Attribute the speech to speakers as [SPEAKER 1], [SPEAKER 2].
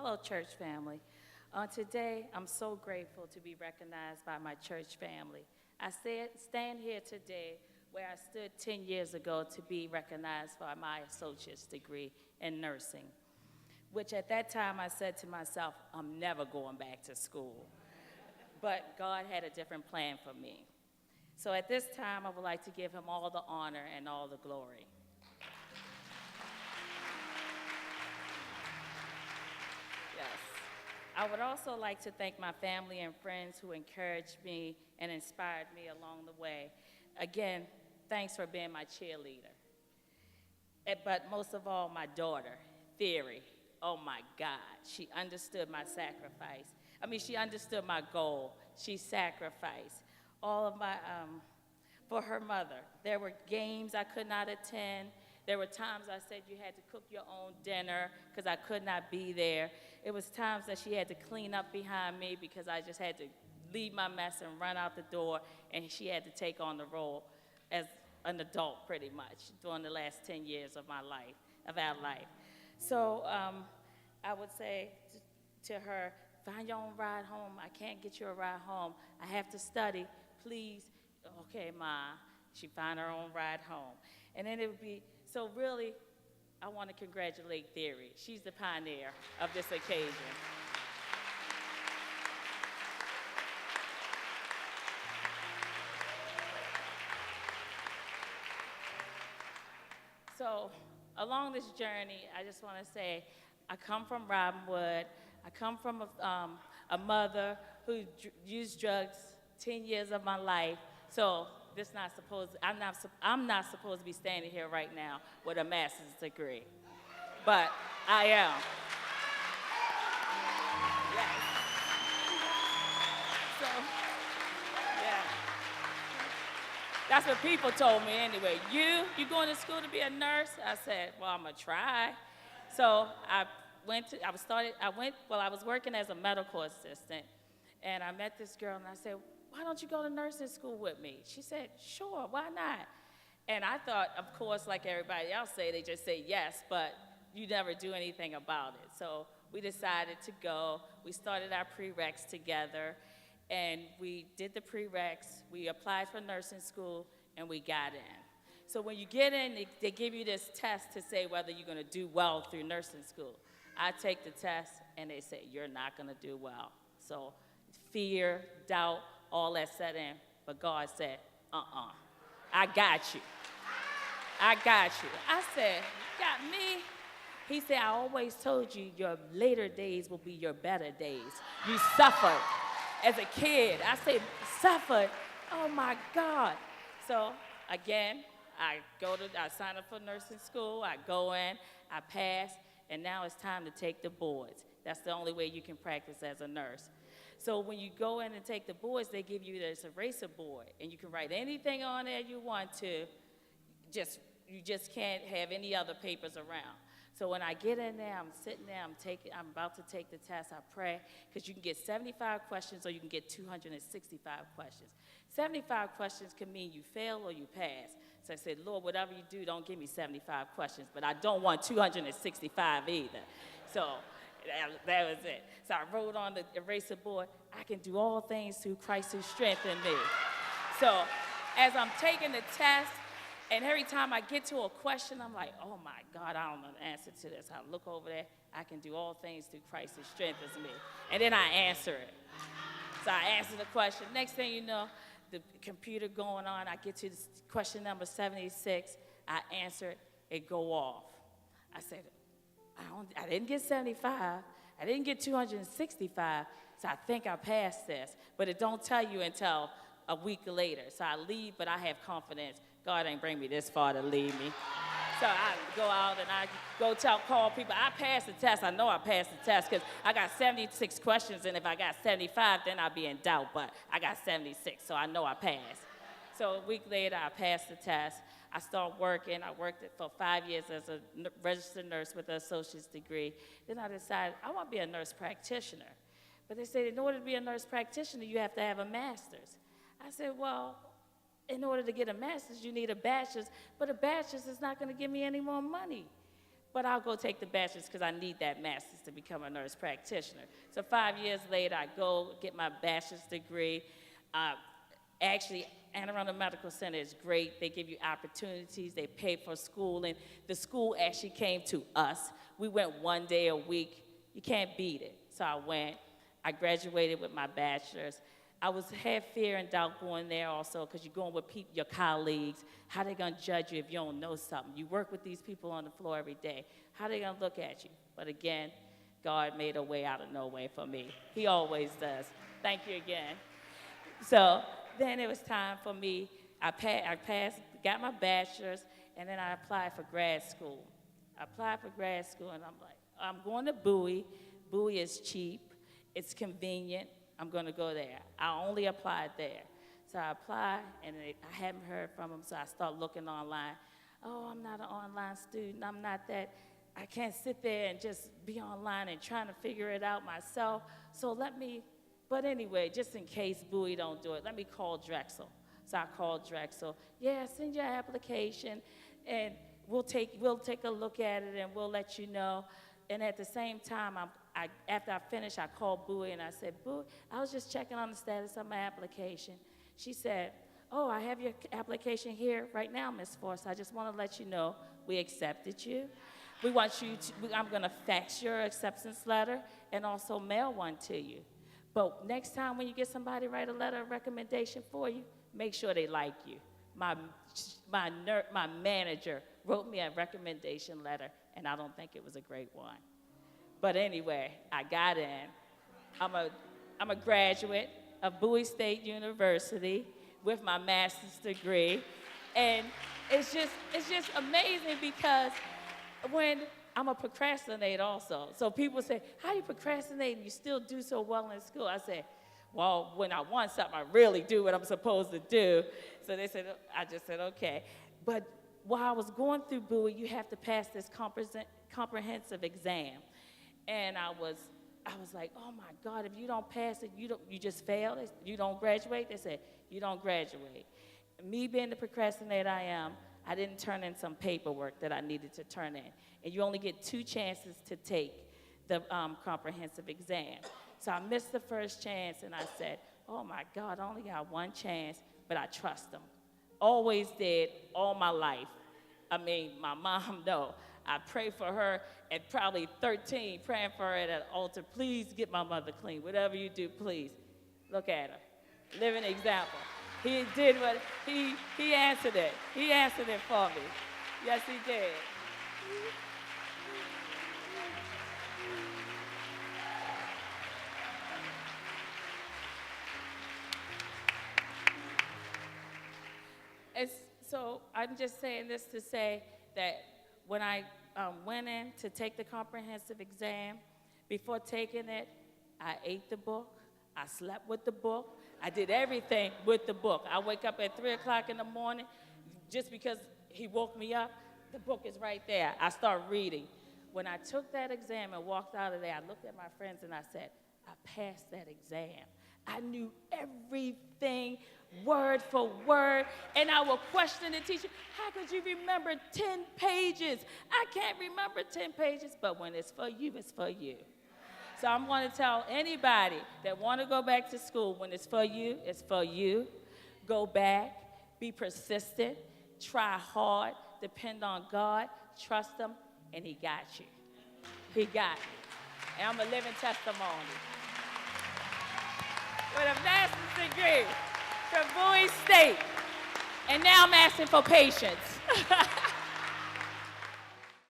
[SPEAKER 1] Hello, church family. Today, I'm so grateful to be recognized by my church family. Stand here today where I stood 10 years ago to be recognized for my associate's degree in nursing, which at that time I said to myself, I'm never going back to school. But God had a different plan for me. So at this time, I would like to give him all the honor and all the glory. Yes. I would also like to thank my family and friends who encouraged me and inspired me along the way. Again, thanks for being my cheerleader. But most of all, my daughter, Theory. Oh my God, she understood my sacrifice. She understood my goal. She sacrificed all of my, for her mother. There were games I could not attend. There were times I said you had to cook your own dinner because I could not be there. It was times that she had to clean up behind me because I just had to leave my mess and run out the door, and she had to take on the role as an adult pretty much during the last 10 years of my life, of our life. So I would say to her, find your own ride home. I can't get you a ride home. I have to study. Please. Okay, Ma. She found her own ride home. And then it would be, so really, I want to congratulate Theory. She's the pioneer of this occasion. So along this journey, I just want to say, I come from Robinwood. I come from a mother who used drugs 10 years of my life. So I'm not supposed to be standing here right now with a master's degree, but I am. Yes. So, yeah. That's what people told me anyway. You going to school to be a nurse? I said, well, I'm gonna try. So I was working as a medical assistant, and I met this girl, and I said, why don't you go to nursing school with me? She said, sure, why not? And I thought, of course, like everybody else say, they just say yes, but you never do anything about it. So we decided to go. We started our prereqs together, and we did the prereqs. We applied for nursing school, and we got in. So when you get in, they give you this test to say whether you're gonna do well through nursing school. I take the test, and they say, you're not gonna do well. So fear, doubt, all that set in, but God said, I got you. I got you. I said, got me? He said, I always told you your later days will be your better days. You suffered as a kid. I said, suffered? Oh my God. So again, I sign up for nursing school, I go in, I pass, and now it's time to take the boards. That's the only way you can practice as a nurse. So when you go in and take the boards, they give you this eraser board, and you can write anything on there you want to. You just can't have any other papers around. So when I get in there, I'm sitting there, I'm about to take the test, I pray, because you can get 75 questions or you can get 265 questions. 75 questions can mean you fail or you pass. So I said, Lord, whatever you do, don't give me 75 questions, but I don't want 265 either. So that was it. So I wrote on the eraser board, I can do all things through Christ who strengthened me. So as I'm taking the test, and every time I get to a question, I'm like, oh my God, I don't know the answer to this. I look over there, I can do all things through Christ who strengthens me. And then I answer it. So I answer the question. Next thing you know, the computer going on, I get to question number 76, I answer it, it go off. I said, I didn't get 75, I didn't get 265, so I think I passed this. But it don't tell you until a week later. So I leave, but I have confidence. God ain't bring me this far to leave me. So I go out and I call people. I passed the test. I know I passed the test because I got 76 questions, and if I got 75, then I'd be in doubt, but I got 76, so I know I passed. So a week later, I passed the test. I started working. I worked for 5 years as a registered nurse with an associate's degree. Then I decided I want to be a nurse practitioner. But they said in order to be a nurse practitioner, you have to have a master's. I said, well, in order to get a master's, you need a bachelor's, but a bachelor's is not going to give me any more money. but I'll go take the bachelor's because I need that master's to become a nurse practitioner. So 5 years later, I go get my bachelor's degree. Actually, Anne Arundel Medical Center is great. They give you opportunities. They pay for schooling. The school actually came to us. We went 1 day a week. You can't beat it. So I went. I graduated with my bachelor's. I had fear and doubt going there also because you're going with people, your colleagues. How they going to judge you if you don't know something? You work with these people on the floor every day. How they going to look at you? But again, God made a way out of no way for me. He always does. Thank you again. So then it was time for me. I passed, got my bachelor's, and then I applied for grad school. I applied for grad school, and I'm like, I'm going to Bowie. Bowie is cheap. It's convenient. I'm going to go there. I only applied there. So I applied, and I haven't heard from them, so I start looking online. Oh, I'm not an online student. I'm not that. I can't sit there and just be online and trying to figure it out myself. So but anyway, just in case Bowie don't do it, let me call Drexel. So I called Drexel. Yeah, send your application, and we'll take a look at it, and we'll let you know. And at the same time, after I finished, I called Bowie, and I said, Bowie, I was just checking on the status of my application. She said, oh, I have your application here right now, Ms. Force. I just want to let you know we accepted you. We want you to, I'm going to fax your acceptance letter and also mail one to you. But next time when you get somebody write a letter of recommendation for you, make sure they like you. My manager wrote me a recommendation letter, and I don't think it was a great one. But anyway, I got in. I'm a graduate of Bowie State University with my master's degree. And it's just amazing because when I'm a procrastinator also. So people say, how you procrastinate and you still do so well in school? I say, well, when I want something, I really do what I'm supposed to do. So they said, I just said, okay. But while I was going through Bowie, you have to pass this comprehensive exam. And I was like, oh my God, if you don't pass it, you just fail. You don't graduate. They said, you don't graduate. Me being the procrastinator I am, I didn't turn in some paperwork that I needed to turn in. And you only get 2 chances to take the comprehensive exam. So I missed the first chance, and I said, oh my God, I only got 1 chance, but I trust them. Always did, all my life. I mean, my mom, no. I prayed for her at probably 13, praying for her at an altar. Please get my mother clean. Whatever you do, please. Look at her. Living example. He did what, he answered it. He answered it for me. Yes, he did. And so I'm just saying this to say that when I went in to take the comprehensive exam, before taking it, I ate the book, I slept with the book, I did everything with the book. I wake up at 3 o'clock in the morning, just because he woke me up, the book is right there. I start reading. When I took that exam and walked out of there, I looked at my friends and I said, I passed that exam. I knew everything, word for word, and I would question the teacher, how could you remember 10 pages? I can't remember 10 pages, but when it's for you, it's for you. So I'm going to tell anybody that want to go back to school, when it's for you, it's for you. Go back, be persistent, try hard, depend on God, trust Him, and He got you. He got you. And I'm a living testimony. With a master's degree from Bowie State. And now I'm asking for patience.